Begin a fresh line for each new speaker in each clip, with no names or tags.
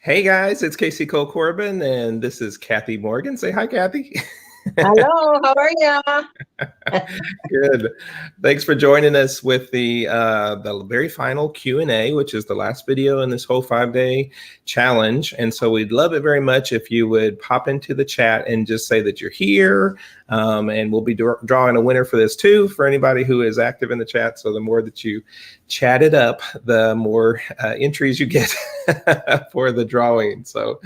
Hey guys, it's Casey Cole Corbin, and this is Kathy Morgan. Say hi, Kathy.
Hello, how are you?
Good. Thanks for joining us with the very final Q&A, which is the last video in this whole 5-day challenge. And so we'd love it very much if you would pop into the chat and just say that you're here. And we'll be drawing a winner for this too, for anybody who is active in the chat. So the more that you chat it up, the more entries you get for the drawing. So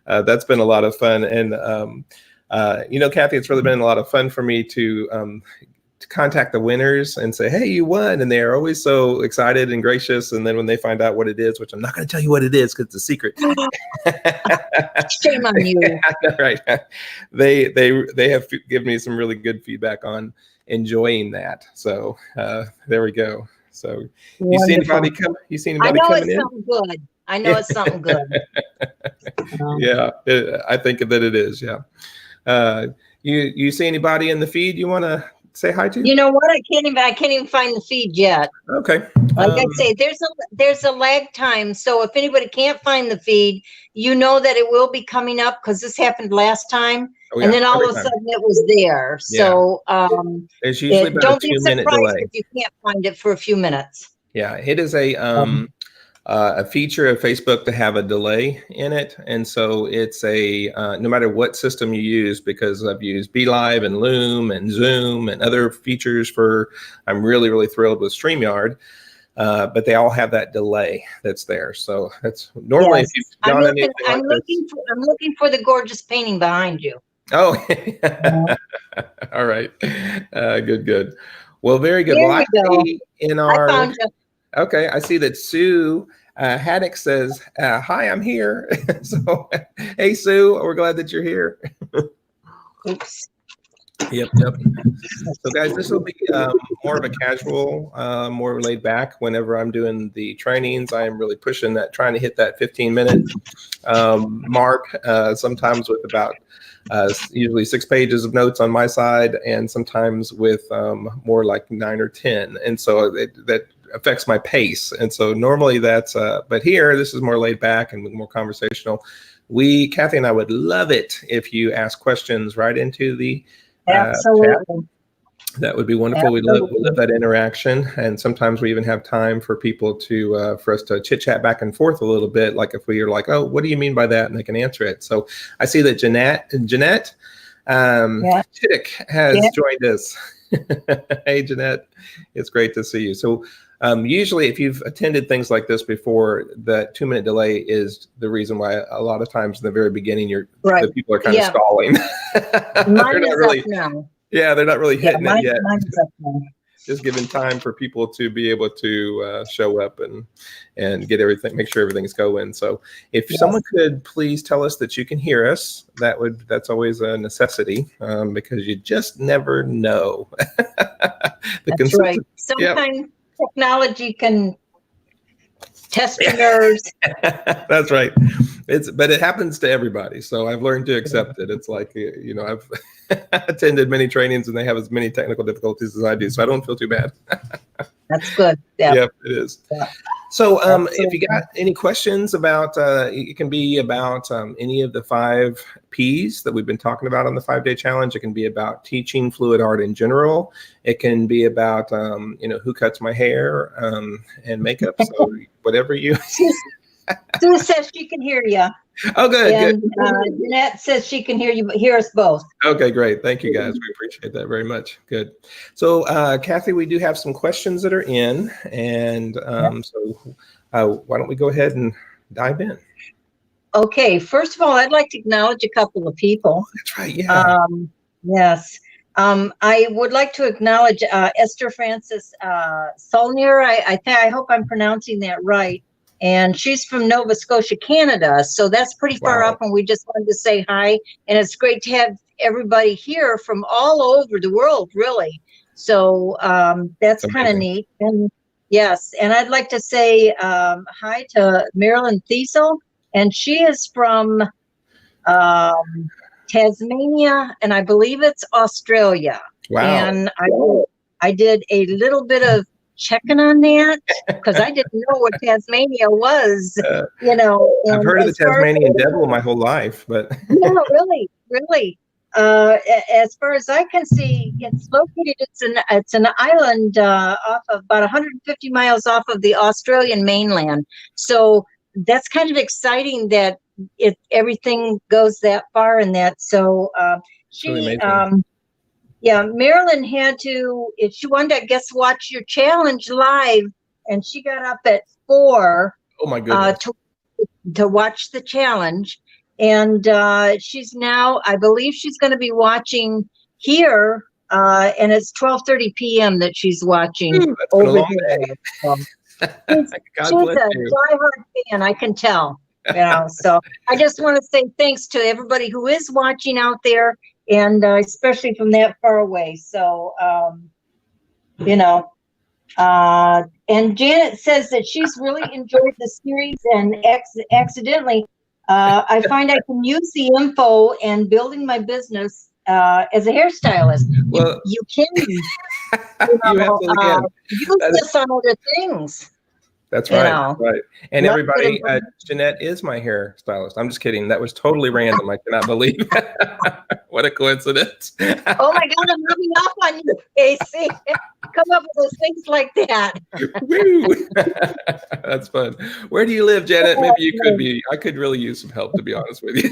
that's been a lot of fun. And Kathy, it's really been a lot of fun for me to contact the winners and say, hey, you won. And they're always so excited and gracious. And then when they find out what it is, which I'm not going to tell you what it is because it's a secret.
Shame on you.
Right. They have given me some really good feedback on enjoying that. So there we go. So you see anybody coming in?
I know it's something good. I know it's something good.
Yeah, I think that it is. Yeah. You see anybody in the feed you want to say hi to?
You know what? I can't even find the feed yet.
Okay.
Like I say, there's a lag time. So if anybody can't find the feed, you know that it will be coming up because this happened last time. Oh, yeah, and then all of a sudden it was there. Yeah. So
there's usually about a 2-minute delay
if you can't find it for a few minutes.
Yeah, it is a feature of Facebook to have a delay in it. And so it's no matter what system you use, because I've used BeLive and Loom and Zoom and other features I'm really, really thrilled with StreamYard, but they all have that delay that's there. So that's normally,
yes. I'm looking for the gorgeous painting behind you.
Oh, all right. Good. Well, very good.
Here
well,
we go. I found you.
Okay, I see that Sue Haddock says, hi, I'm here. So, hey, Sue, we're glad that you're here.
Oops.
Yep. So, guys, this will be more of a casual, more laid back. Whenever I'm doing the trainings, I am really pushing that, trying to hit that 15-minute mark, sometimes with about usually 6 pages of notes on my side, and sometimes with more like 9 or 10. And so that affects my pace. And so normally that's, but here, this is more laid back and more conversational. Kathy and I would love it if you ask questions right into the
absolutely.
Chat. That would be wonderful. We love that interaction. And sometimes we even have time for people for us to chit chat back and forth a little bit. Like if we are like, oh, what do you mean by that? And they can answer it. So I see that Jeanette Chittick has joined us. Hey, Jeanette, it's great to see you. So usually if you've attended things like this before, that 2-minute delay is the reason why a lot of times in the very beginning, the people are kind of stalling.
Mine is really, up now.
Yeah, they're not really hitting it yet.
Mine's up now.
Just giving time for people to be able to show up and get everything, make sure everything's going. So if someone could please tell us that you can hear us, that's always a necessity, because you just never know.
That's right. Sometimes technology can test your nerves.
That's right. But it happens to everybody. So I've learned to accept it. It's like, I've attended many trainings and they have as many technical difficulties as I do. So I don't feel too bad.
That's good. Yeah.
Yep, it is. Yeah. So if you got any questions about, it can be about any of the 5 Ps that we've been talking about on the 5-day challenge. It can be about teaching fluid art in general. It can be about, who cuts my hair and makeup. So whatever you.
Sue says she can hear you.
Oh, good.
And Jeanette says she can hear us both.
Okay, great. Thank you, guys. We appreciate that very much. Good. So, Kathy, we do have some questions that are in, and so why don't we go ahead and dive in?
Okay. First of all, I'd like to acknowledge a couple of people.
That's right. Yeah.
Yes. I would like to acknowledge Esther Francis Solnier. I hope I'm pronouncing that right. And she's from Nova Scotia, Canada. So that's pretty far up, and we just wanted to say hi. And it's great to have everybody here from all over the world, really. So that's kind of neat. And yes, and I'd like to say hi to Marilyn Thiesel, and she is from Tasmania, and I believe it's Australia.
Wow.
And I did a little bit of checking on that? Because I didn't know what Tasmania was, you know.
I've
And
heard of the
as far as-
Tasmanian devil my whole life, but
Yeah, really, really. As far as I can see, it's located. It's an island off of about 150 miles off of the Australian mainland. So that's kind of exciting that everything goes that far in that. So
it's really
she
amazing.
yeah, Marilyn had to. If she wanted to, I guess, watch your challenge live, and she got up at 4
Oh my goodness.
to watch the challenge. And she's now, I believe she's going to be watching here, and it's 12:30 p.m. that she's watching
Ooh, that's been a
over
long
there.
day.
So she's
God
she's
bless
a
you.
diehard fan, I can tell. You know, so I just want to say thanks to everybody who is watching out there, and especially from that far away. So, you know, and Janet says that she's really enjoyed the series, and accidentally, I find I can use the info and building my business as a hairstylist.
Well,
You can,
you absolutely can.
use this on other things.
That's
You
right.
know.
Right. And
Love
everybody,
it.
Jeanette is my hair stylist. I'm just kidding. That was totally random. I cannot believe what a coincidence.
Oh my God, I'm rubbing off on you, Casey. Come up with those things like that.
Woo! That's fun. Where do you live, Janet? Maybe you could be. I could really use some help, to be honest with you.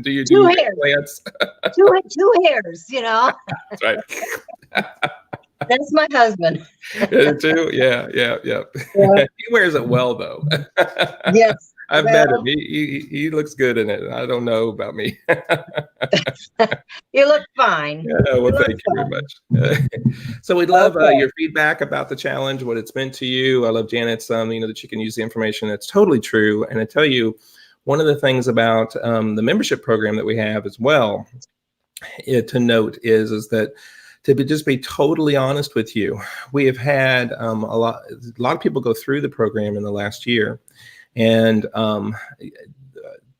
Do you do
Two hairs.
plants?
Two hairs, you know.
That's right.
That's my husband.
Too? Yeah.
Yeah.
He wears it well, though.
Yes.
I've
well,
met him. He looks good in it. I don't know about me.
You look fine.
Yeah, well, thank you very much. So we'd love your feedback about the challenge, what it's meant to you. I love Janet's, that you can use the information. That's totally true. And I tell you, one of the things about the membership program that we have as well to note is that just be totally honest with you, we have had a lot of people go through the program in the last year, and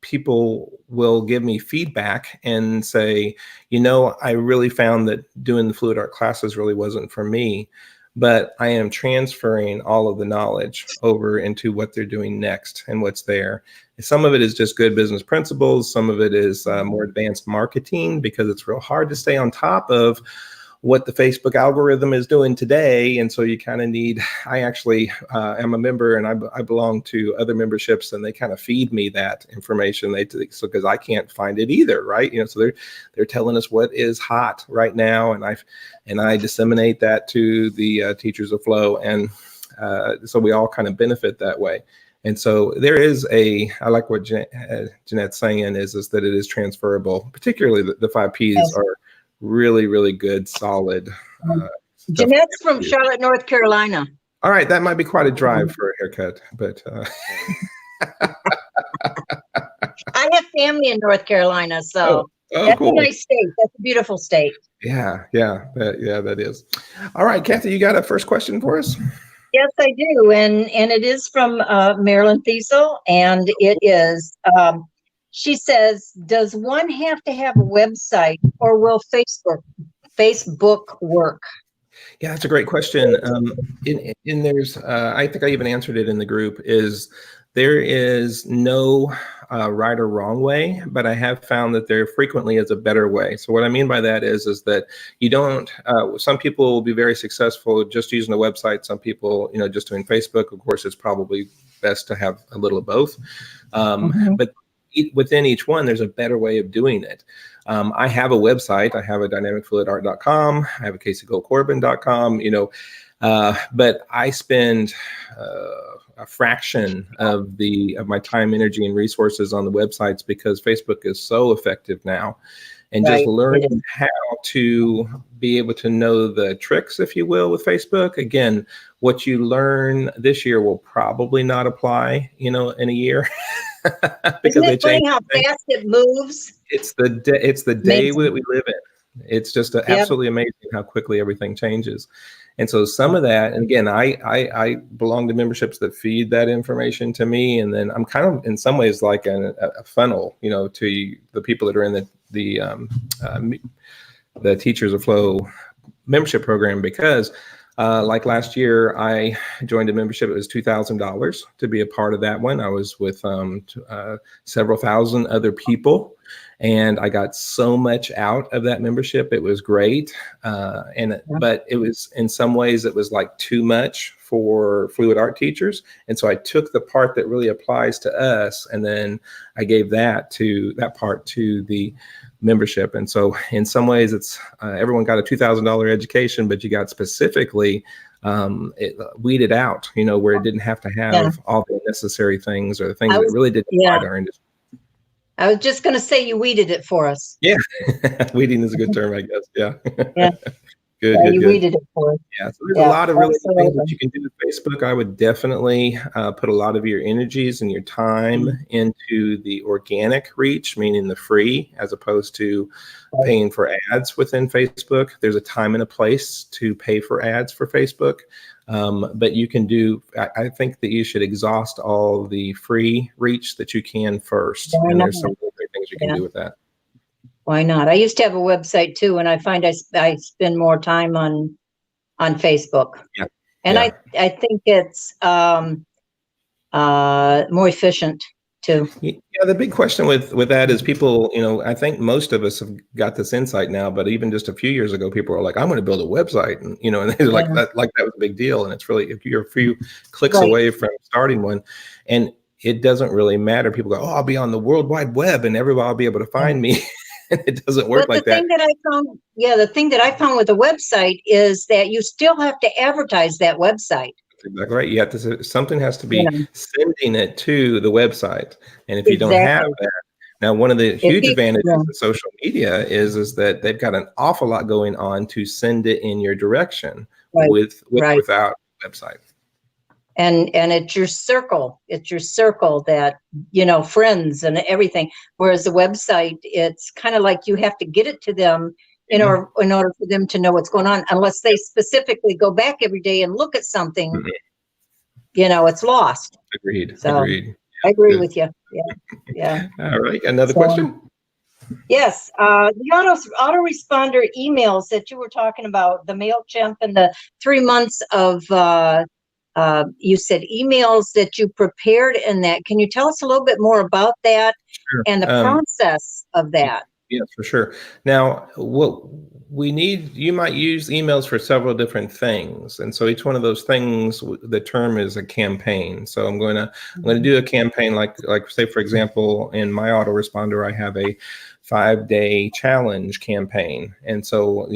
people will give me feedback and say, I really found that doing the fluid art classes really wasn't for me, but I am transferring all of the knowledge over into what they're doing next and what's there. Some of it is just good business principles. Some of it is more advanced marketing, because it's real hard to stay on top of what the Facebook algorithm is doing today. And so you kind of need, I actually am a member, and I belong to other memberships, and they kind of feed me that information. Because I can't find it either, right? So they're telling us what is hot right now, and I disseminate that to the teachers of Flow, and so we all kind of benefit that way. And so there is I like what Jeanette's saying is that it is transferable, particularly the 5 Ps
Yes.
are really, really good, solid.
Jeanette's from Charlotte, North Carolina.
All right, that might be quite a drive for a haircut, but
I have family in North Carolina, so that's
cool.
a nice state. That's a beautiful state.
Yeah, that is. All right, Kathy, you got a first question for us?
Yes, I do, and it is from Marilyn Thiesel, and it is. She says, "Does one have to have a website, or will Facebook work?"
Yeah, that's a great question. There's, I think I even answered it in the group, there is no right or wrong way, but I have found that there frequently is a better way. So what I mean by that is that you don't, some people will be very successful just using a website. Some people, just doing Facebook. Of course, it's probably best to have a little of both. But within each one, there's a better way of doing it. I have a website. I have a dynamicfluidart.com. I have a CaseyGoldCorbin.com, but I spend a fraction of my time, energy, and resources on the websites, because Facebook is so effective now. And just learning how to be able to know the tricks, if you will, with Facebook. Again, what you learn this year will probably not apply, in a year.
Isn't it funny how fast it moves?
It's the day that we live in. It's just absolutely amazing how quickly everything changes. And so some of that, and again, I belong to memberships that feed that information to me, and then I'm kind of in some ways like a funnel, to the people that are in the Teachers of Flow membership program, because Like last year, I joined a membership. It was $2,000 to be a part of that one. I was with several thousand other people, and I got so much out of that membership. It was great, but it was, in some ways, it was like too much for fluid art teachers. And so I took the part that really applies to us, and then I gave that part to the membership. And so in some ways, it's everyone got a $2,000 education, but you got specifically weeded out, where it didn't have to have all the necessary things, or the things that really didn't apply to our industry.
I was just going to say, you weeded it for us.
Yeah. Weeding is a good term, I guess. Yeah.
Yeah.
Good,
yeah,
good,
you
good.
weeded it for us.
Yeah, so there's a lot of really good things that you can do with Facebook. I would definitely put a lot of your energies and your time into the organic reach, meaning the free, as opposed to paying for ads within Facebook. There's a time and a place to pay for ads for Facebook. But you can do, I think that you should exhaust all the free reach that you can first. And there's some really great things you can do with that.
Why not? I used to have a website too, and I find I spend more time on Facebook.
Yeah.
And I think it's more efficient too.
Yeah, the big question with that is people, I think most of us have got this insight now, but even just a few years ago, people were like, I'm going to build a website, and and they're like that was a big deal. And it's really, if you're a few clicks away from starting one, and it doesn't really matter. People go, oh, I'll be on the World Wide Web and everybody will be able to find me. It doesn't work like that.
The thing that I found with a website is that you still have to advertise that website.
That's exactly right. You have to, something has to be sending it to the website. And if you don't have that, now one of the huge advantages of social media is that they've got an awful lot going on to send it in your direction without a website.
And it's your circle. It's your circle that, friends and everything. Whereas the website, it's kind of like you have to get it to them in order for them to know what's going on. Unless they specifically go back every day and look at something, it's lost.
Agreed.
So,
Agreed.
I agree with you. Yeah.
All right. Another question?
Yes. The autoresponder emails that you were talking about, the MailChimp and the 3 months of you said emails that you prepared in that. Can you tell us a little bit more about that and the process of that?
Yeah, for sure. Now, what we need, you might use emails for several different things. And so each one of those things, the term is a campaign. So I'm going to do a campaign like say, for example, in my autoresponder, I have a 5-day challenge campaign. And so,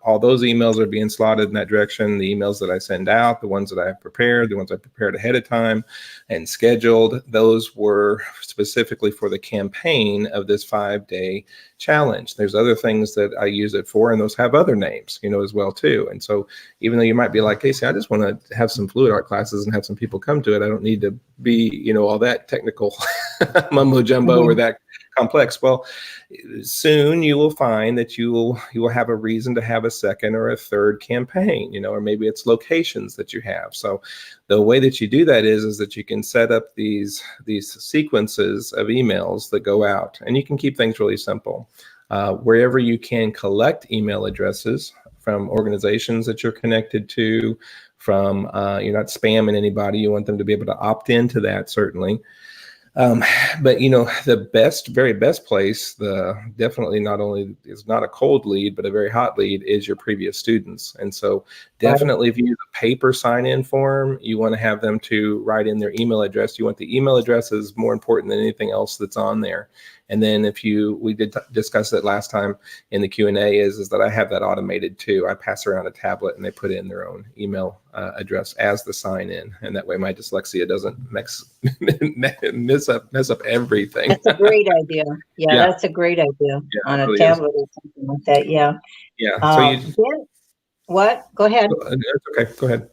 all those emails are being slotted in that direction. The emails that I send out, the ones that I have prepared, the ones I prepared ahead of time and scheduled, those were specifically for the campaign of this 5-day challenge. There's other things that I use it for, and those have other names, as well too. And so even though you might be like, Casey, I just want to have some fluid art classes and have some people come to it, I don't need to be, all that technical mumbo jumbo or that complex. Well, soon you will find that you will have a reason to have a second or a third campaign, or maybe it's locations that you have. So the way that you do that is that you can set up these sequences of emails that go out, and you can keep things really simple. Wherever you can collect email addresses from organizations that you're connected to, from you're not spamming anybody, you want them to be able to opt into that, certainly. But the very best place, definitely not only is not a cold lead, but a very hot lead is your previous students. And so definitely if you use a paper sign-in form, you want to have them to write in their email address. You want the email address is more important than anything else that's on there. And then we did discuss it last time in the Q&A is that I have that automated too. I pass around a tablet and they put in their own email address as the sign in. And that way my dyslexia doesn't mess up everything.
That's a great idea. Yeah, that's a great idea on a tablet or something like that. Yeah.
Yeah.
What? Go ahead.
Okay, go ahead.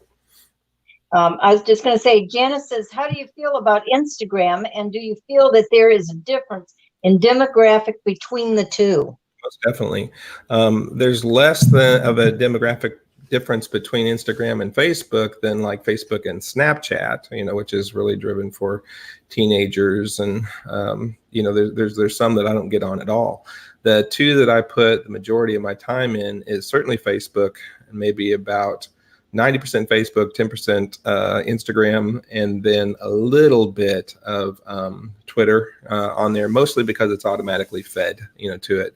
I was just going to say, Janice says, how do you feel about Instagram? And do you feel that there is a difference in demographic between the two?
Most definitely. There's less of a demographic difference between Instagram and Facebook than like Facebook and Snapchat, which is really driven for teenagers. And, there's some that I don't get on at all. The two that I put the majority of my time in is certainly Facebook, and maybe about 90% Facebook, 10% Instagram, and then a little bit of Twitter on there, mostly because it's automatically fed, to it.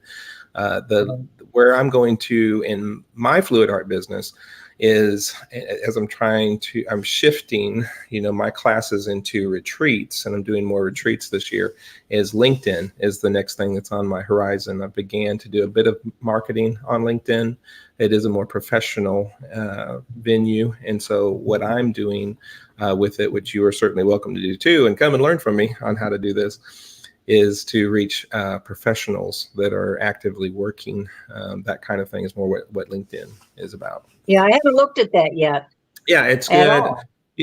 Where I'm going to in my fluid art business is, as I'm shifting, my classes into retreats, and I'm doing more retreats this year, is LinkedIn is the next thing that's on my horizon. I began to do a bit of marketing on LinkedIn. It is a more professional venue. And so what I'm doing with it, which you are certainly welcome to do too, and come and learn from me on how to do this, is to reach professionals that are actively working. That kind of thing is more what LinkedIn is about.
Yeah, I haven't looked at that yet.
Yeah, it's good.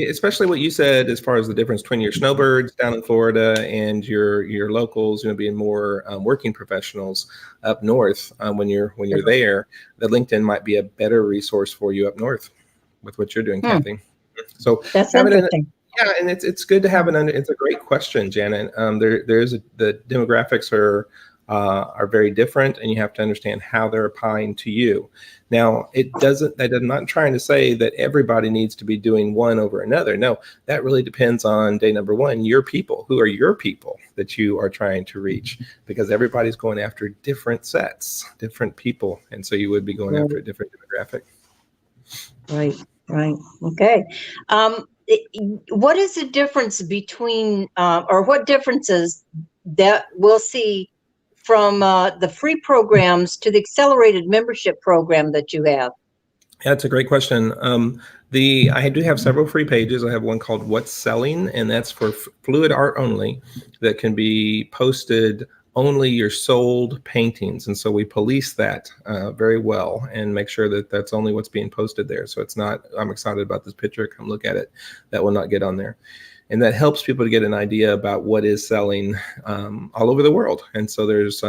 Especially what you said as far as the difference between your snowbirds down in Florida and your locals, being more working professionals up north. When you're there, the LinkedIn might be a better resource for you up north with what you're doing, Kathy. So
that's interesting.
Yeah, and it's good to have it's a great question, Janet. The demographics are very different, and you have to understand how they're applying to you. Now, I'm not trying to say that everybody needs to be doing one over another. No, that really depends on day number one, your people. Who are your people that you are trying to reach? Because everybody's going after different sets, different people. And so you would be going after a different demographic.
Right. Okay. What is the difference between, or what differences that we'll see from the free programs to the accelerated membership program that you have?
That's a great question. I do have several free pages. I have one called What's Selling, and that's for fluid art only, that can be posted only your sold paintings. And so we police that very well and make sure that that's only what's being posted there. So it's not, I'm excited about this picture, come look at it. That will not get on there. And that helps people to get an idea about what is selling all over the world. And so there's,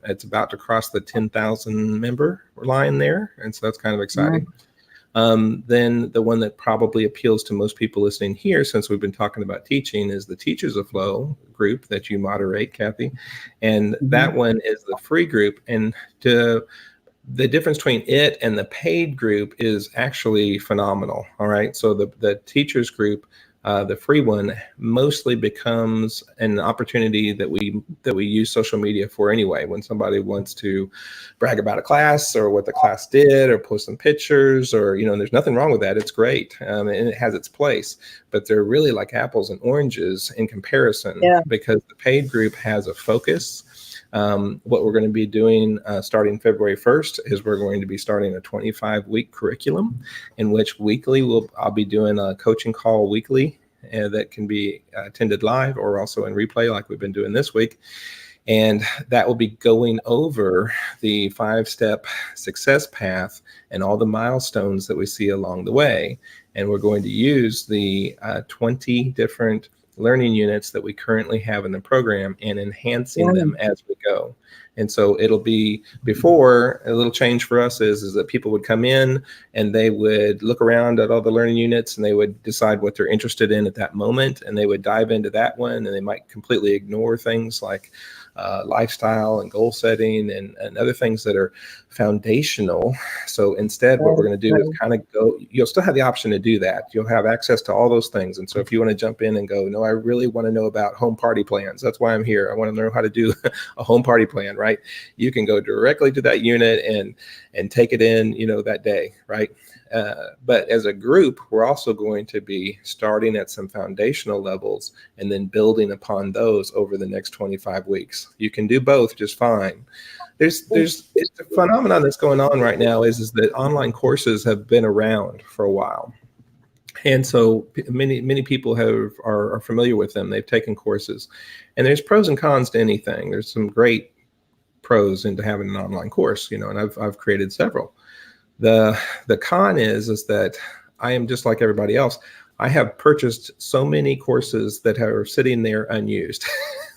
it's about to cross the 10,000 member line there. And so that's kind of exciting. Then the one that probably appeals to most people listening here, since we've been talking about teaching, is the Teachers of Flow group that you moderate, Kathy. And that one is the free group. And the difference between it and the paid group is actually phenomenal. All right. So the teachers group, the free one, mostly becomes an opportunity that we use social media for anyway. When somebody wants to brag about a class or what the class did, or post some pictures, or and there's nothing wrong with that. It's great, and it has its place. But they're really like apples and oranges in comparison, because the paid group has a focus. What we're going to be doing starting February 1st is we're going to be starting a 25-week curriculum, in which weekly I'll be doing a coaching call weekly that can be attended live or also in replay, like we've been doing this week. And that will be going over the 5-step success path and all the milestones that we see along the way. And we're going to use the 20 different learning units that we currently have in the program and enhancing them as we go. And so it'll be, before, a little change for us is that people would come in and they would look around at all the learning units and they would decide what they're interested in at that moment, and they would dive into that one, and they might completely ignore things like lifestyle and goal setting and other things that are foundational. So instead, what we're going to do is kind of go, you'll still have the option to do that. You'll have access to all those things. And so if you want to jump in and go, no, I really want to know about home party plans. That's why I'm here. I want to learn how to do a home party plan, right? You can go directly to that unit and take it in, that day, right? But as a group, we're also going to be starting at some foundational levels and then building upon those over the next 25 weeks. You can do both just fine. It's a phenomenon that's going on right now is that online courses have been around for a while. And so many people are familiar with them. They've taken courses, and there's pros and cons to anything. There's some great pros into having an online course, and I've created several. The con is that I am just like everybody else. I have purchased so many courses that are sitting there unused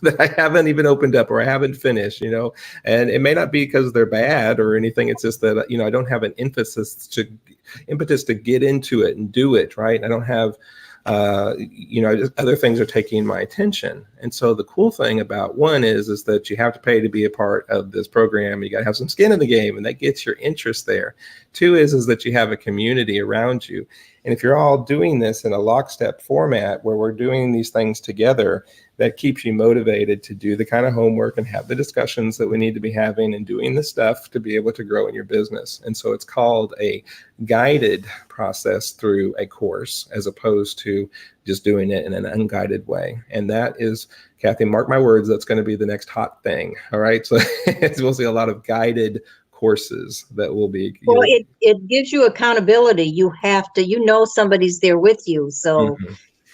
that I haven't even opened up or I haven't finished, and it may not be because they're bad or anything. It's just that, I don't have an impetus to get into it and do it, right? I don't have just other things are taking my attention. And so the cool thing about one is that you have to pay to be a part of this program. You got to have some skin in the game, and that gets your interest there. Two is that you have a community around you. And if you're all doing this in a lockstep format where we're doing these things together, that keeps you motivated to do the kind of homework and have the discussions that we need to be having and doing the stuff to be able to grow in your business. And so it's called a guided process through a course, as opposed to just doing it in an unguided way. And that is, Kathy, mark my words, that's going to be the next hot thing. All right. So we'll see a lot of guided courses that will be.
Well, it gives you accountability. You have to, somebody's there with you. So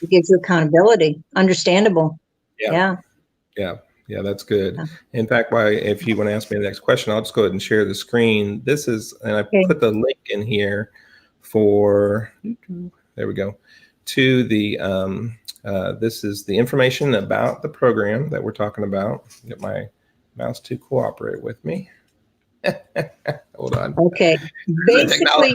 it gives you accountability. Understandable. Yeah.
That's good. In fact, if you want to ask me the next question, I'll just go ahead and share the screen. This is, and I put the link in here for, there we go, to the, this is the information about the program that we're talking about. Get my mouse to cooperate with me. Hold on.
Okay. Basically,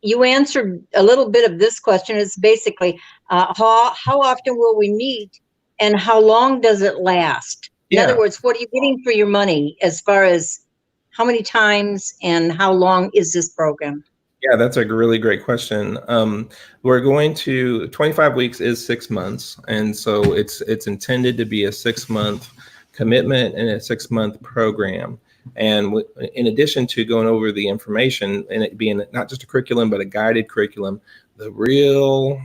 you answered a little bit of this question. It's basically, how often will we meet? And how long does it last? In other words, what are you getting for your money as far as how many times and how long is this program?
Yeah, that's a really great question. We're going to 25 weeks is 6 months. And so it's intended to be a 6-month commitment and a 6-month program. And in addition to going over the information and it being not just a curriculum, but a guided curriculum, the real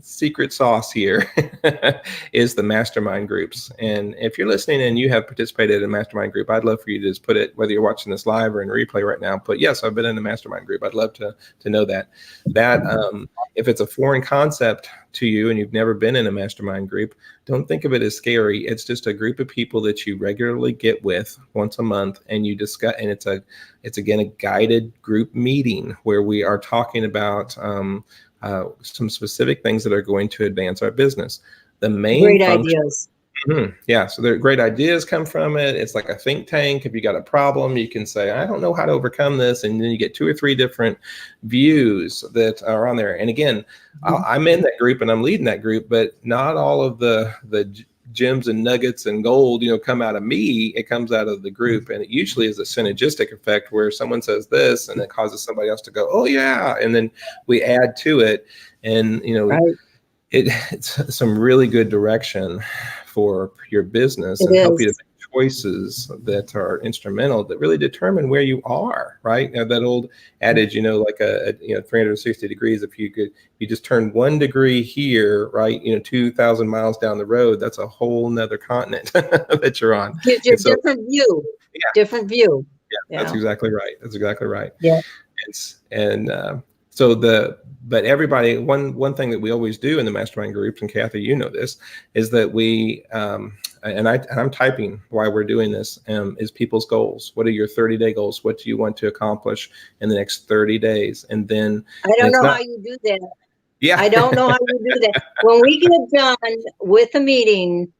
secret sauce here is the mastermind groups. And if you're listening and you have participated in a mastermind group, I'd love for you to just put it, whether you're watching this live or in replay right now, put, yes, I've been in a mastermind group. I'd love to know that. If it's a foreign concept to you and you've never been in a mastermind group, don't think of it as scary. It's just a group of people that you regularly get with once a month, and you discuss, and it's again a guided group meeting where we are talking about some specific things that are going to advance our business. The main
great ideas.
Yeah, so there great ideas come from it. It's like a think tank. If you got a problem, you can say, I don't know how to overcome this. And then you get 2 or 3 different views that are on there. And again, I'm in that group and I'm leading that group, but not all of the gems and nuggets and gold, come out of me. It comes out of the group. And it usually is a synergistic effect where someone says this and it causes somebody else to go, oh yeah. And then we add to it. And, it's some really good direction for your business and help you to make choices that are instrumental that really determine where you are, right? That old adage, like 360 degrees, if you just turn 1 degree here, right, 2,000 miles down the road, that's a whole nother continent that you're on.
Gives you a different view. Yeah. Different view.
Yeah, that's exactly right. That's exactly right.
Yeah.
But everybody, one thing that we always do in the mastermind groups, and Kathy, this, is that we, and I'm typing why we're doing this, is people's goals. What are your 30-day goals? What do you want to accomplish in the next 30 days? And then
I don't know how you do that.
Yeah.
I don't know how you do that. When we get done with a meeting,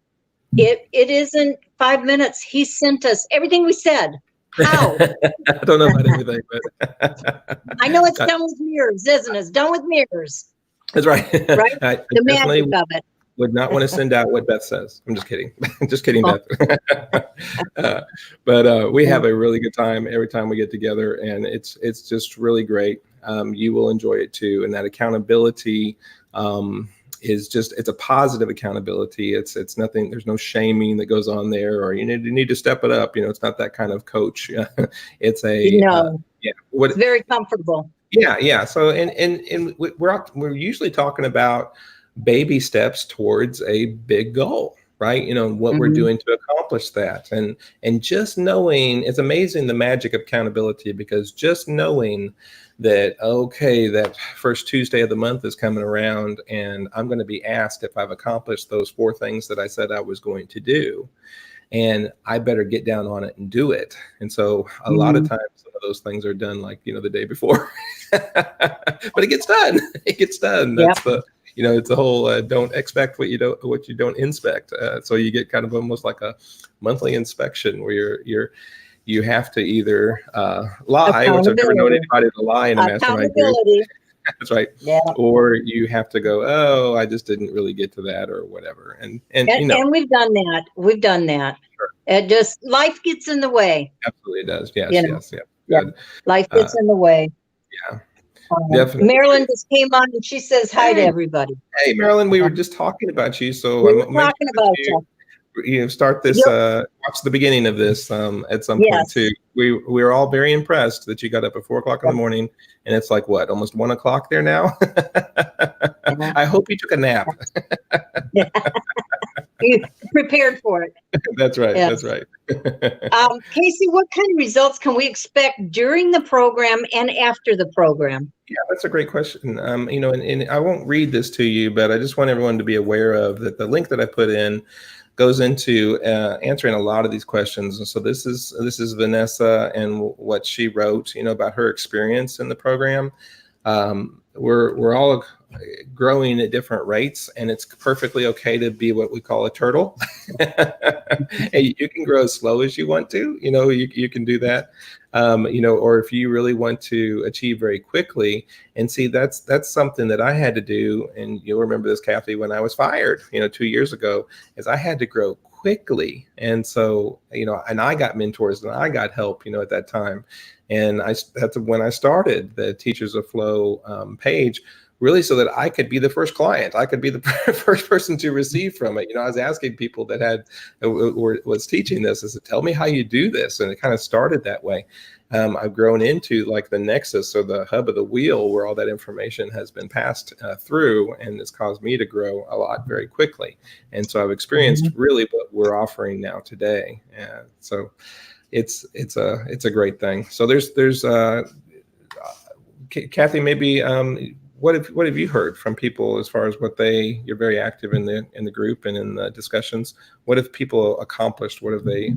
it isn't 5 minutes. He sent us everything we said. How?
I don't know about everything, but
I know it's done with mirrors, isn't it? It's done with mirrors.
That's right.
Right? The magic of it.
Would not want to send out what Beth says. I'm just kidding. Just kidding, Beth. But we have a really good time every time we get together, and it's just really great. You will enjoy it too, and that accountability it's a positive accountability. It's nothing. There's no shaming that goes on there, or you need to step it up. It's not that kind of coach. It's
it's very comfortable.
Yeah. So and we're usually talking about baby steps towards a big goal, right? What we're doing to accomplish that, and just knowing, it's amazing the magic of accountability, because just knowing that, okay, that first Tuesday of the month is coming around and I'm going to be asked if I've accomplished those 4 things that I said I was going to do, and I better get down on it and do it. And so a lot of times some of those things are done like, the day before, but it gets done. It gets done. That's it's the whole don't expect what you don't inspect. So you get kind of almost like a monthly inspection where you have to either lie, which I've never known anybody to lie in a mastermind group. That's right.
Yeah.
Or you have to go, oh, I just didn't really get to that or whatever. And
And we've done that. We've done that.
Sure.
It just, life gets in the way.
Absolutely does. Yes,
You know?
yes, yeah.
Yeah.
Good.
Life gets in the way.
Yeah, definitely.
Marilyn just came on and she says hi to everybody.
Hey, Marilyn, we were just talking about you. So
We
I'm
were talking about
you start this, watch the beginning of this at some point
Yes.
too. We were all very impressed that you got up at 4 o'clock in the morning, and it's like what, almost 1 o'clock there now. I hope you took a nap.
You prepared for it.
That's right.
Yes.
That's right.
Casey, what kind of results can we expect during the program and after the program?
Yeah, that's a great question. And I won't read this to you, but I just want everyone to be aware of that the link that I put in goes into answering a lot of these questions. And so this is Vanessa and what she wrote, about her experience in the program. We're all growing at different rates, and it's perfectly okay to be what we call a turtle. Hey, you can grow as slow as you want to, you can do that. Or if you really want to achieve very quickly, and see, that's something that I had to do. And you'll remember this, Kathy, when I was fired, 2 years ago, is I had to grow quickly. And so, and I got mentors and I got help, at that time. And that's when I started the Teachers of Flow page, really so that I could be the first client. I could be the first person to receive from it. I was asking people that was teaching this, I said, tell me how you do this. And it kind of started that way. I've grown into like the nexus or the hub of the wheel where all that information has been passed through, and it's caused me to grow a lot very quickly. And so I've experienced really what we're offering now today. And so it's a great thing. So there's Kathy, maybe what have you heard from people as far as you're very active in the group and in the discussions? What have people accomplished? What have they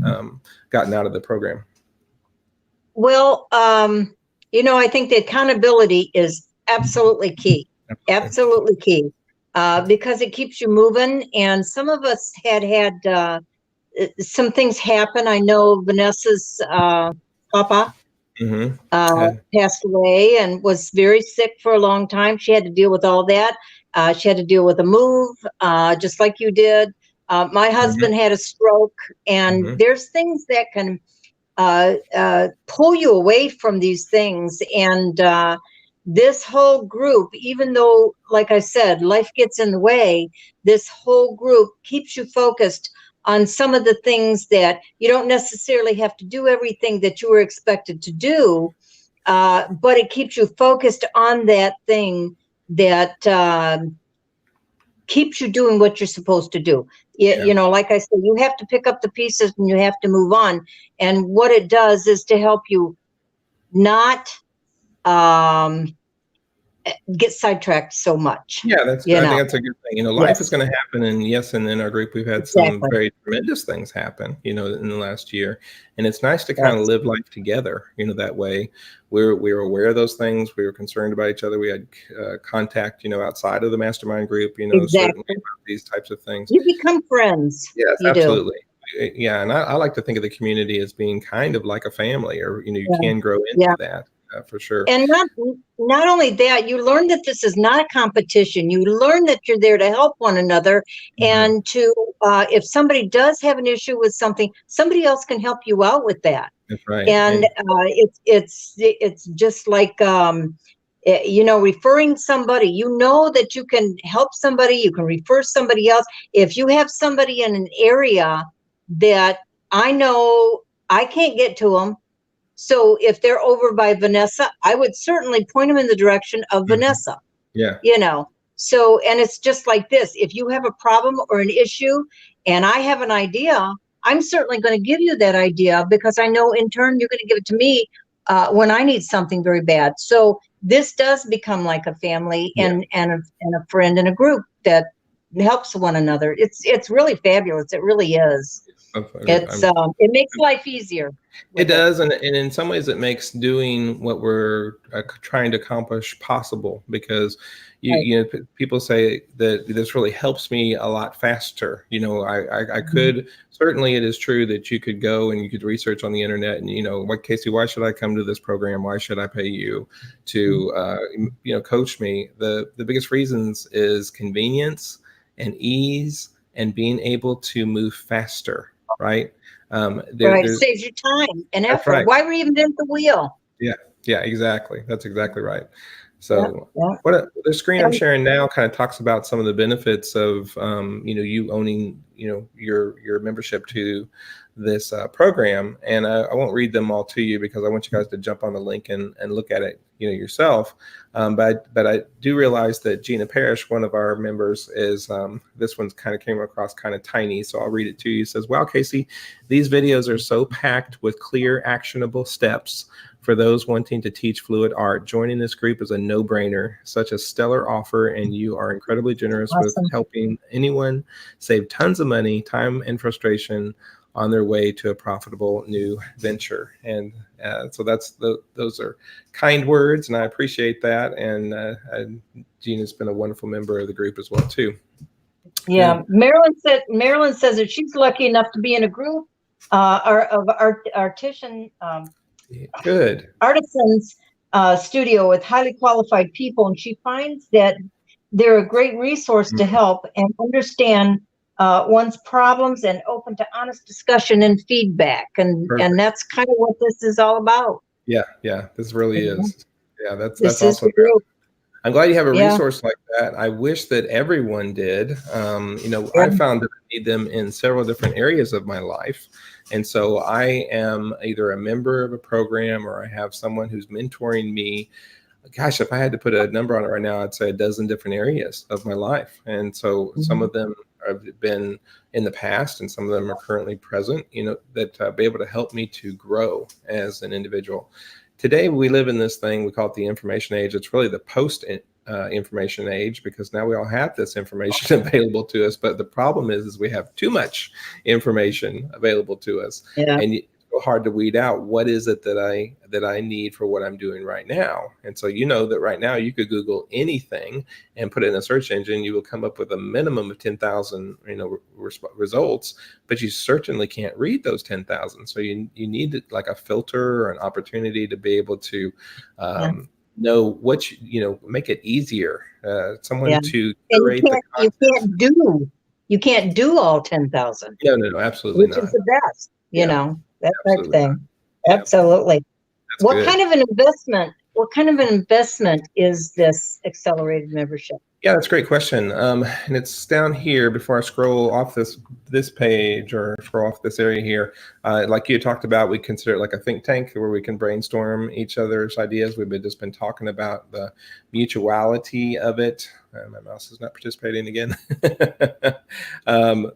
gotten out of the program?
Well, I think the accountability is absolutely key. Absolutely key. Because it keeps you moving. And some of us had some things happen. I know Vanessa's papa passed away and was very sick for a long time. She had to deal with all that. She had to deal with a move, just like you did. My husband had a stroke, and there's things that can pull you away from these things. And this whole group, even though, like I said, life gets in the way, this whole group keeps you focused on some of the things that you don't necessarily have to do everything that you were expected to do, but it keeps you focused on that thing that keeps you doing what you're supposed to do. Like I said, you have to pick up the pieces and you have to move on. And what it does is to help you not get sidetracked so much.
Yeah, I think that's a good thing. Life is going to happen, and yes, and in our group we've had some very tremendous things happen, in the last year, and it's nice to kind of live life together, that way. We were aware of those things. We were concerned about each other. We had contact, outside of the mastermind group, certainly about these types of things.
You become friends.
Yes, absolutely. Yeah, and I like to think of the community as being kind of like a family, or you can grow into that. For sure.
And not only that, you learn that this is not a competition. You learn that you're there to help one another, and to if somebody does have an issue with something, somebody else can help you out with that.
That's right.
And it's just like referring somebody. That you can help somebody. You can refer somebody else. If you have somebody in an area that I know I can't get to them. So if they're over by Vanessa, I would certainly point them in the direction of Vanessa.
Yeah.
So, and it's just like this. If you have a problem or an issue and I have an idea, I'm certainly going to give you that idea, because I know in turn you're going to give it to me when I need something very bad. So this does become like a family and a friend and a group that helps one another. It's really fabulous. It really is. It makes life easier.
It does, and in some ways it makes doing what we're trying to accomplish possible, because people say that this really helps me a lot faster. I could, certainly it is true that you could go and you could research on the internet and, what, Casey, why should I come to this program? Why should I pay you to, coach me? The biggest reasons is convenience and ease and being able to move faster, right?
Right, it saves you time and effort. Right. Why reinvent the wheel?
Yeah, exactly. That's exactly right. So the screen I'm sharing now kind of talks about some of the benefits of, you owning, your membership to this program. And I won't read them all to you because I want you guys to jump on the link and look at it, yourself. But I do realize that Gina Parrish, one of our members, is this one's kind of came across kind of tiny. So I'll read it to you. It says, "Wow, Casey, these videos are so packed with clear, actionable steps for those wanting to teach fluid art. Joining this group is a no-brainer. Such a stellar offer, and you are incredibly generous with helping anyone save tons of money, time, and frustration on their way to a profitable new venture." And so those are kind words, and I appreciate that. And Gina's been a wonderful member of the group as well too.
Yeah, Marilyn says that she's lucky enough to be in a group of artisans studio with highly qualified people, and she finds that they're a great resource to help and understand one's problems and open to honest discussion and feedback, and that's kind of what this is all about.
Yeah, this really is. Yeah, that's awesome. I'm glad you have a resource like that. I wish that everyone did. I found that I need them in several different areas of my life. And so I am either a member of a program or I have someone who's mentoring me. Gosh, if I had to put a number on it right now, I'd say a dozen different areas of my life. And so some of them have been in the past and some of them are currently present, that be able to help me to grow as an individual. Today, we live in this thing, we call it the information age. It's really the post information age, because now we all have this information available to us. But the problem is we have too much information available to us. And it's so hard to weed out what is it that I need for what I'm doing right now. And so that right now you could Google anything and put it in a search engine, you will come up with a minimum of 10,000 results, but you certainly can't read those 10,000. So you need like a filter or an opportunity to be able to know what make it easier. Someone to curate the content.
You can't do all 10,000.
No, absolutely not.
Which is the best, that type of thing. Absolutely. What kind of an investment is this accelerated membership?
Yeah, that's a great question. And it's down here before I scroll off this page or scroll off this area here. Like you talked about, we consider it like a think tank where we can brainstorm each other's ideas. We've just been talking about the mutuality of it. My mouse is not participating again.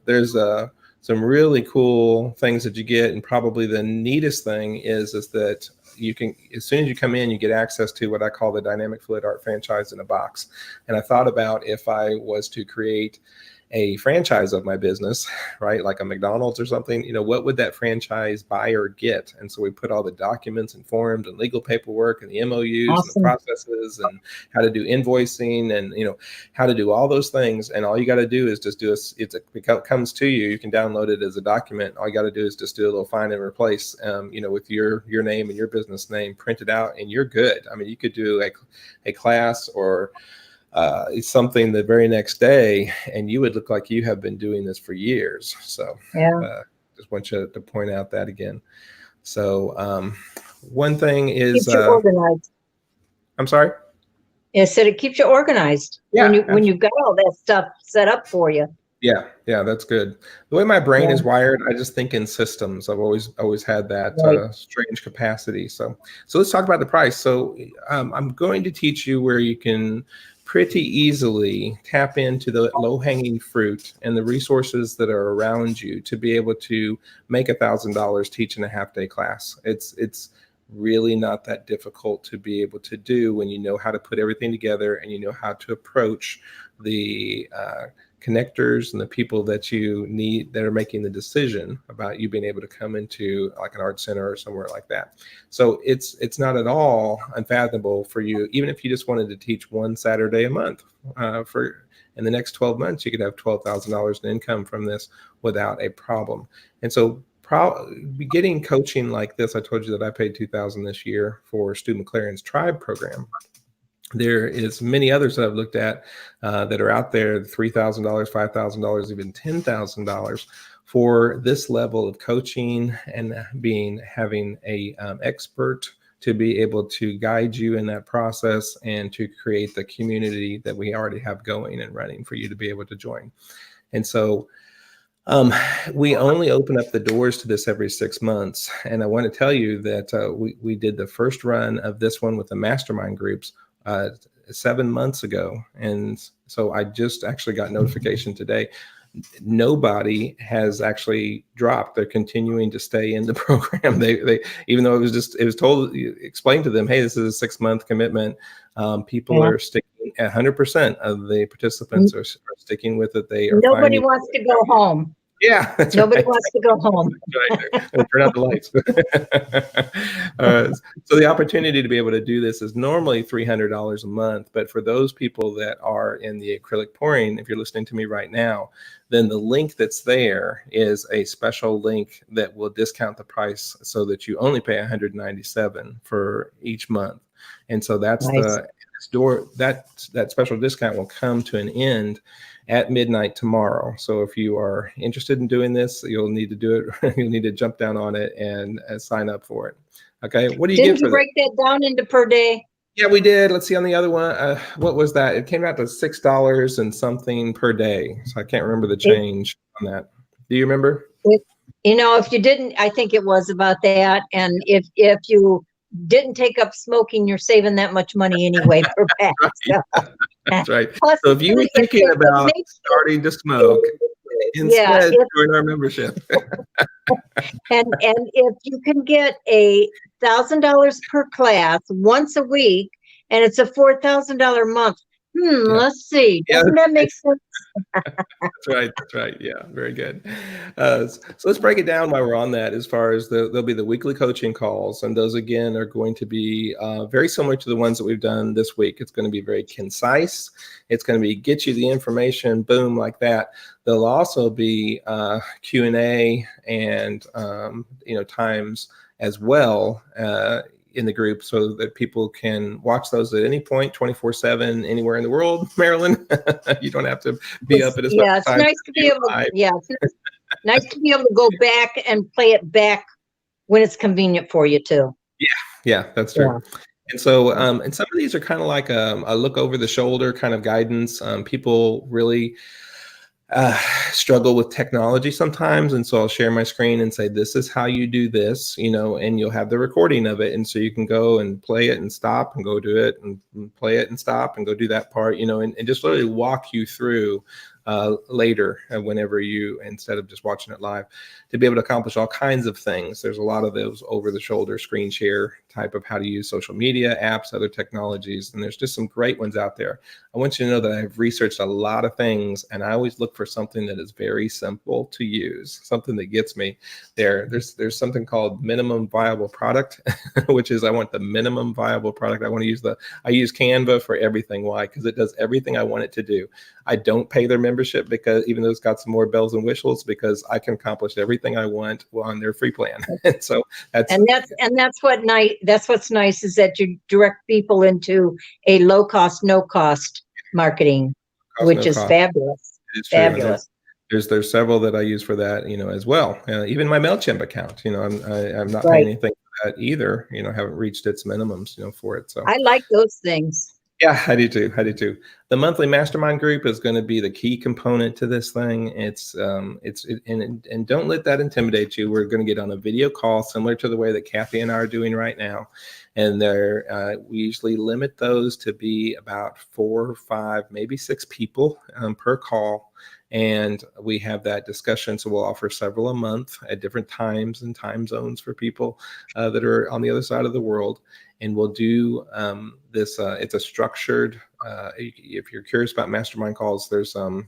There's some really cool things that you get, and probably the neatest thing is that you can, as soon as you come in, you get access to what I call the Dynamic Fluid Art franchise in a box. And I thought about if I was to create a franchise of my business, right, like a McDonald's or something, what would that franchise buyer get? And so we put all the documents and forms and legal paperwork and the MOUs and the processes and how to do invoicing and how to do all those things. And all you got to do is just it comes to you. You can download it as a document. All you got to do is just do a little find and replace, with your name and your business name printed out, and you're good. I mean, you could do a class or something the very next day, and you would look like you have been doing this for years. So just want you to point out that again. So one thing is
keeps you organized.
I'm sorry?
I said it keeps you organized when you've got all that stuff set up for you.
Yeah, that's good. The way my brain is wired, I just think in systems. I've always had that strange capacity. So let's talk about the price. So I'm going to teach you where you can pretty easily tap into the low-hanging fruit and the resources that are around you to be able to make $1,000 teaching a half-day class. It's really not that difficult to be able to do when you know how to put everything together and you know how to approach the connectors and the people that you need that are making the decision about you being able to come into like an art center or somewhere like that. So it's not at all unfathomable for you, even if you just wanted to teach one Saturday a month for in the next 12 months, you could have $12,000 in income from this without a problem. And so getting coaching like this, I told you that I paid $2,000 this year for Stu McLaren's Tribe program. There is many others that I've looked at that are out there, $3,000, $5,000, even $10,000 for this level of coaching and having a expert to be able to guide you in that process and to create the community that we already have going and running for you to be able to join. And so we only open up the doors to this every 6 months. And I want to tell you that we did the first run of this one with the mastermind groups 7 months ago. And so I just actually got notification today. Nobody has actually dropped. They're continuing to stay in the program. They even though it was explained to them, hey, this is a 6-month commitment. People are sticking. 100% of the participants are sticking with it. They are.
Nobody wants to go home.
Yeah, that's
nobody
right.
wants to go home.
Right. Turn out the lights. So the opportunity to be able to do this is normally $300 a month, but for those people that are in the acrylic pouring, if you're listening to me right now, then the link that's there is a special link that will discount the price so that you only pay $197 for each month. And so that's nice. That special discount will come to an end at midnight tomorrow. So if you are interested in doing this, you'll need to do it. You'll need to jump down on it and sign up for it. Okay. What do you
Didn't you break that down into per day?
Yeah, we did. Let's see on the other one. What was that? It came out to $6 and something per day. So I can't remember the change on that. Do you remember?
If you didn't, I think it was about that. And if you didn't take up smoking, you're saving that much money anyway per pack.
Right. That's right. Plus, so if you were thinking about starting to smoke, instead join our membership.
and if you can get $1,000 per class once a week, and it's a $4,000 a month. Let's see. Doesn't that make sense?
That's right. Yeah, very good. So let's break it down while we're on that. As far as there'll be the weekly coaching calls, and those again are going to be very similar to the ones that we've done this week. It's going to be very concise. It's going to be get you the information, boom, like that. There'll also be Q&A and times as well in the group, so that people can watch those at any point, 24/7, anywhere in the world. Marilyn, you don't have to be up at a
it's nice to be able. It's nice to be able to go back and play it back when it's convenient for you too.
Yeah, that's true. Yeah. And so, and some of these are kind of like a look over the shoulder kind of guidance. People really struggle with technology sometimes, and so I'll share my screen and say, this is how you do this, and you'll have the recording of it, and so you can go and play it and stop and go do it and play it and stop and go do that part, and just literally walk you through later whenever you, instead of just watching it live, to be able to accomplish all kinds of things. There's a lot of those over the shoulder screen share type of how to use social media apps, other technologies, and there's just some great ones out there. I want you to know that I've researched a lot of things, and I always look for something that is very simple to use, something that gets me there. There's something called minimum viable product, which is I want the minimum viable product. I use Canva for everything. Why? Because it does everything I want it to do. I don't pay their membership, because even though it's got some more bells and whistles, because I can accomplish everything I want on their free plan. And so
that's what's nice is that you direct people into a low cost, no cost marketing, which is fabulous.
It's fabulous. There's several that I use for that, as well. Even my MailChimp account, I'm not paying anything for that either. Haven't reached its minimums, for it. So
I like those things.
Yeah, I do too. The monthly mastermind group is going to be the key component to this thing. And don't let that intimidate you. We're going to get on a video call similar to the way that Kathy and I are doing right now. And we usually limit those to be about 4 or 5, maybe 6 people per call. And we have that discussion. So we'll offer several a month at different times and time zones for people that are on the other side of the world. And we'll do this. It's a structured. If you're curious about mastermind calls, there's a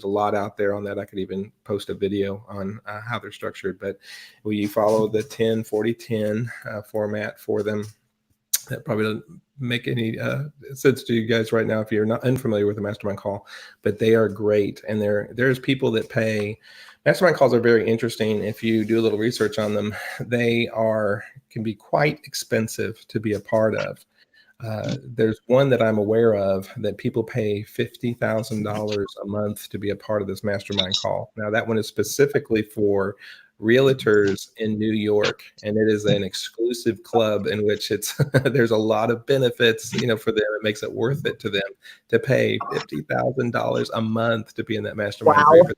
lot out there on that. I could even post a video on how they're structured. But we follow the 10-40-10 format for them. That probably doesn't make any sense to you guys right now if you're not unfamiliar with a mastermind call, but they are great. And there's people that pay. Mastermind calls are very interesting. If you do a little research on them, they can be quite expensive to be a part of. There's one that I'm aware of that people pay $50,000 a month to be a part of this mastermind call. Now that one is specifically for realtors in New York, and it is an exclusive club in which there's a lot of benefits, for them. It makes it worth it to them to pay $50,000 a month to be in that mastermind group.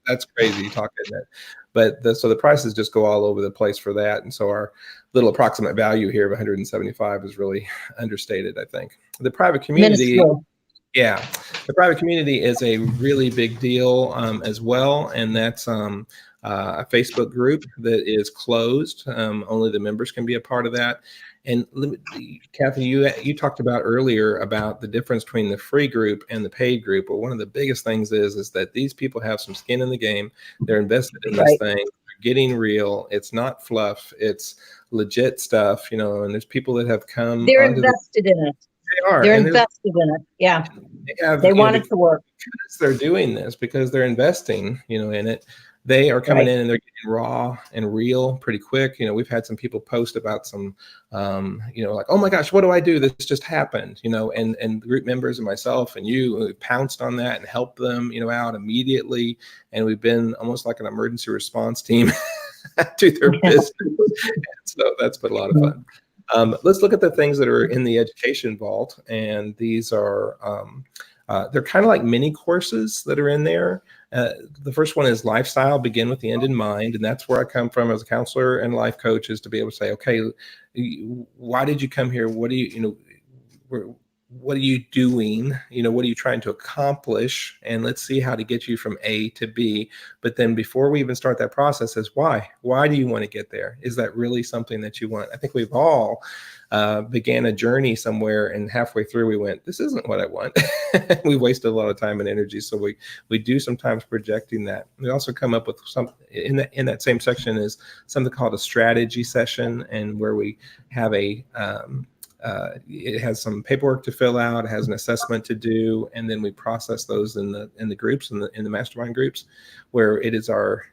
That's crazy talking that. But so the prices just go all over the place for that. And so our little approximate value here of 175 is really understated, I think. The private community. Minuscule. Yeah, the private community is a really big deal as well. And that's a Facebook group that is closed. Only the members can be a part of that. And Kathy, you talked about earlier about the difference between the free group and the paid group. But one of the biggest things is that these people have some skin in the game. They're invested in this thing. They're getting real. It's not fluff. It's legit stuff, and there's people that have come.
They're invested in it.
They are.
They're invested in it. Yeah. They want it to work.
Because they're doing this, because they're investing, in it. They are coming in and they're getting raw and real pretty quick. We've had some people post about some, like, oh my gosh, what do I do? This just happened, and group members and myself and you pounced on that and helped them, out immediately. And we've been almost like an emergency response team to their business. So that's been a lot of fun. Let's look at the things that are in the education vault. And these are, they're kind of like mini courses that are in there. The first one is lifestyle, begin with the end in mind. And that's where I come from as a counselor and life coach, is to be able to say, okay, why did you come here? What do what are you doing? What are you trying to accomplish? And let's see how to get you from A to B. But then before we even start that process is why? Why do you want to get there? Is that really something that you want? I think we've all began a journey somewhere, and halfway through we went, this isn't what I want. We wasted a lot of time and energy. So we do sometimes projecting that. We also come up with some in that same section is something called a strategy session, and where we have it has some paperwork to fill out. It has an assessment to do, and then we process those in the groups, in the mastermind groups, where it is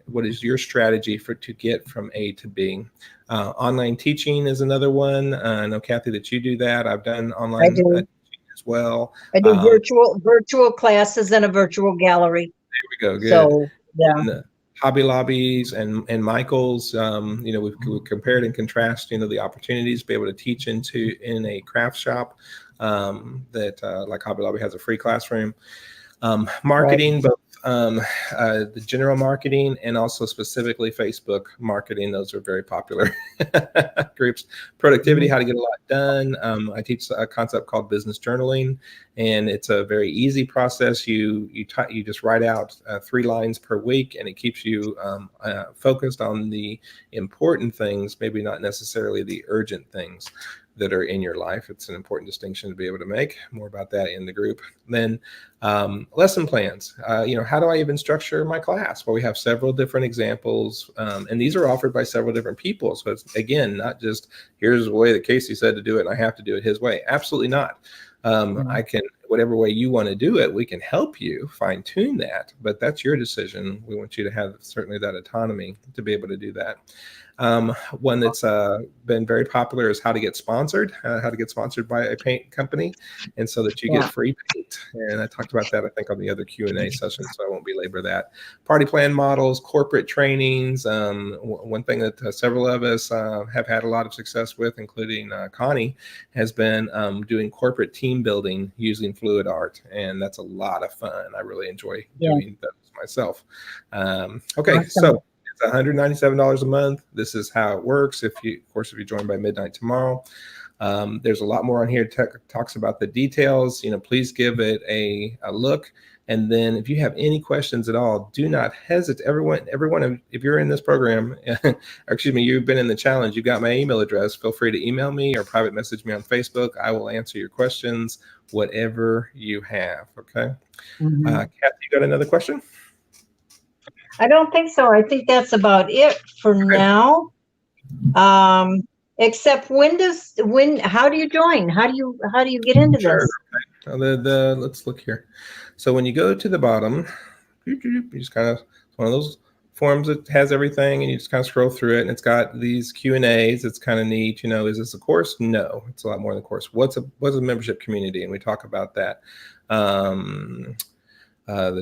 what is your strategy to get from A to B. Online teaching is another one. I know, Kathy, that you do that. I've done online teaching as well.
I do virtual classes and a virtual gallery.
There we go. Good.
So yeah.
Hobby Lobbies and Michael's, we've compared and contrast, the opportunities to be able to teach in a craft shop that like Hobby Lobby has a free classroom. Marketing, both the general marketing and also specifically Facebook marketing. Those are very popular groups. Productivity, how to get a lot done. I teach a concept called business journaling, and it's a very easy process. You just write out 3 lines per week, and it keeps you focused on the important things, maybe not necessarily the urgent things that are in your life. It's an important distinction to be able to make. More about that in the group. Then lesson plans. How do I even structure my class? Well, we have several different examples, and these are offered by several different people. So it's, again, not just here's the way that Casey said to do it and I have to do it his way. Absolutely not. I can, whatever way you want to do it, we can help you fine tune that, but that's your decision. We want you to have certainly that autonomy to be able to do that. One that's been very popular is how to get sponsored by a paint company, and so that you get free paint. And I talked about that, I think, on the other Q&A session, so I won't belabor that. Party plan models, corporate trainings. One thing that several of us have had a lot of success with, including Connie, has been doing corporate team building using Fluid Art, and that's a lot of fun. I really enjoy doing those myself. Okay, awesome. So it's $197 a month. This is how it works. If you join by midnight tomorrow, there's a lot more on here. Talks about the details. Please give it a look. And then if you have any questions at all, do not hesitate. Everyone, if you're in this program, or excuse me, you've been in the challenge, you got my email address. Feel free to email me or private message me on Facebook. I will answer your questions, whatever you have. Okay. Kathy, you got another question?
I don't think so. I think that's about it for now. Except how do you join? How do you get into this?
Let's look here. So when you go to the bottom, you just kind of, it's one of those forms that has everything, and you just kind of scroll through it, and it's got these Q&As. It's kind of neat. Is this a course? No, it's a lot more than a course. What's a membership community? And we talk about that. The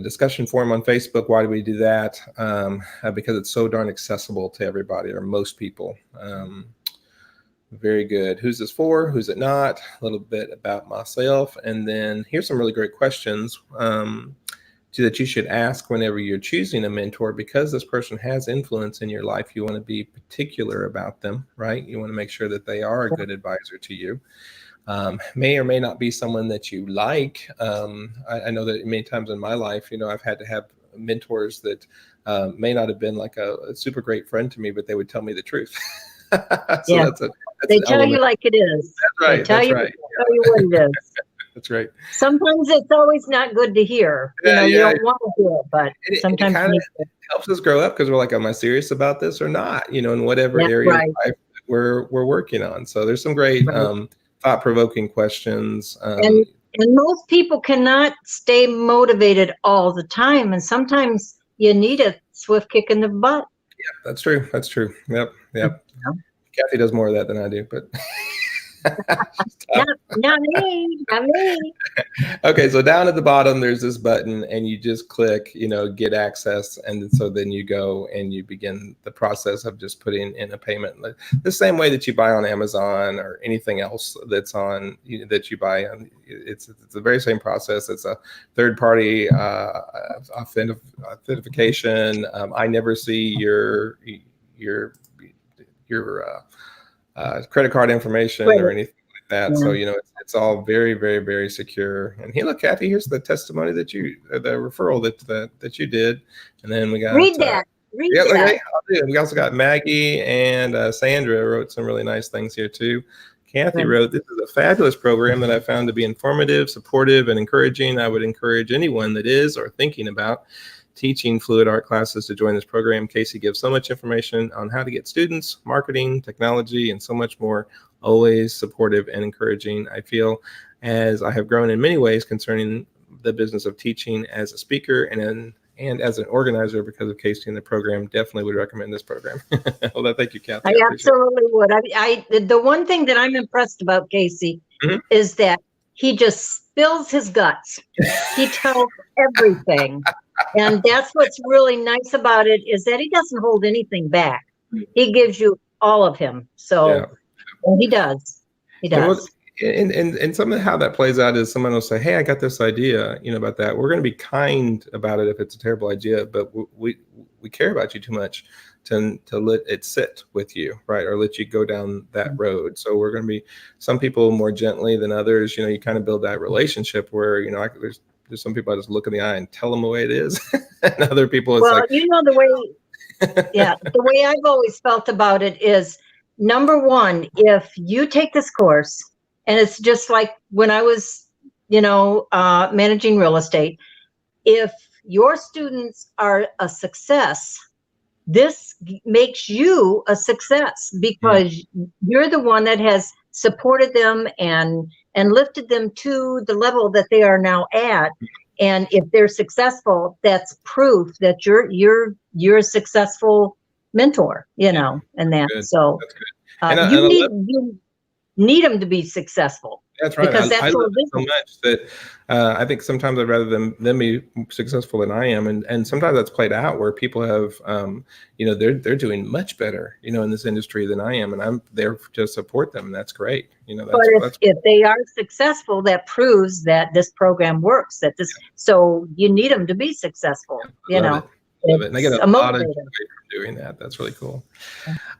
discussion forum on Facebook, why do we do that? Because it's so darn accessible to everybody, or most people. Very good. Who's this for? Who's it not? A little bit about myself. And then here's some really great questions that you should ask whenever you're choosing a mentor, because this person has influence in your life. You want to be particular about them, right? You want to make sure that they are a good advisor to you. May or may not be someone that you like. I know that many times in my life, I've had to have mentors that may not have been like a super great friend to me, but they would tell me the truth. So
they tell you like it is.
That's right.
They tell you what it is.
That's right.
Sometimes it's always not good to hear. You don't want to hear it, but sometimes
it kind of helps us grow up, because we're like, am I serious about this or not? In whatever area of life we're working on. So there's some great thought-provoking questions.
And most people cannot stay motivated all the time, and sometimes you need a swift kick in the butt.
Yeah, that's true. That's true. Yep. Kathy does more of that than I do, but
not me.
Okay, so down at the bottom, there's this button, and you just click, get access. And so then you go and you begin the process of just putting in a payment, the same way that you buy on Amazon or anything else that's on, that you buy on. It's the very same process. It's a third-party authentication. I never see your credit card information or anything like that. Yeah. So, it's all very, very, very secure. And look, Kathy, here's the testimony the referral that you did. And then we got
read that.
Okay, I'll do it. We also got Maggie and Sandra wrote some really nice things here too. Kathy wrote, "This is a fabulous program that I found to be informative, supportive, and encouraging. I would encourage anyone that is or thinking about teaching fluid art classes to join this program. Casey gives so much information on how to get students, marketing, technology, and so much more. Always supportive and encouraging. I feel as I have grown in many ways concerning the business of teaching as a speaker and as an organizer because of Casey and the program. Definitely would recommend this program." Well, thank you, Kathy.
I absolutely would. The one thing that I'm impressed about Casey is that he just spills his guts. He tells everything. And that's what's really nice about it, is that he doesn't hold anything back. He gives you all of him. So and he does. He does.
And some of how that plays out is someone will say, "Hey, I got this idea, about that." We're going to be kind about it if it's a terrible idea, but we care about you too much to let it sit with you, right? Or let you go down that road. So we're going to be, some people more gently than others. You kind of build that relationship where, there's some people I just look in the eye and tell them the way it is. And other people, it's like,
the way I've always felt about it is, number one, if you take this course, and it's just like when I was, managing real estate, if your students are a success, this makes you a success, because you're the one that has supported them and lifted them to the level that they are now at. And if they're successful, that's proof that you're a successful mentor, and that. Good. So you need them to be successful.
That's right.
Because
I love it so much that I think sometimes I'd rather them be successful than I am, and sometimes that's played out where people have, they're doing much better, in this industry than I am, and I'm there to support them, and that's great.
But if they are successful, that proves that this program works. So you need them to be successful.
Love it. And I get a lot of joy from doing that. That's really cool.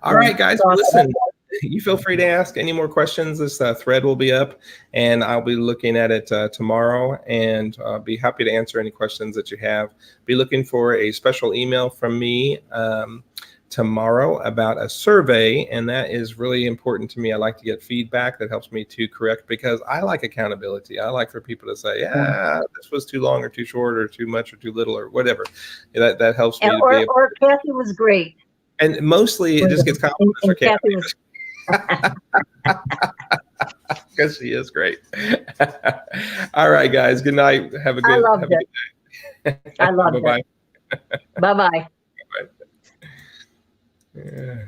All right, guys, listen. you feel free to ask any more questions. This thread will be up, and I'll be looking at it tomorrow, and be happy to answer any questions that you have. Be looking for a special email from me tomorrow about a survey, and that is really important to me. I like to get feedback that helps me to correct, because I like accountability. I like for people to say, yeah, this was too long or too short or too much or too little or whatever. That helps me to be able.
Or Kathy was great.
And mostly it just gets compliments for Kathy. Because she is great. All right, guys. Good night. Have a good
day. I loved it.
Bye-bye.
Bye-bye.
Yeah.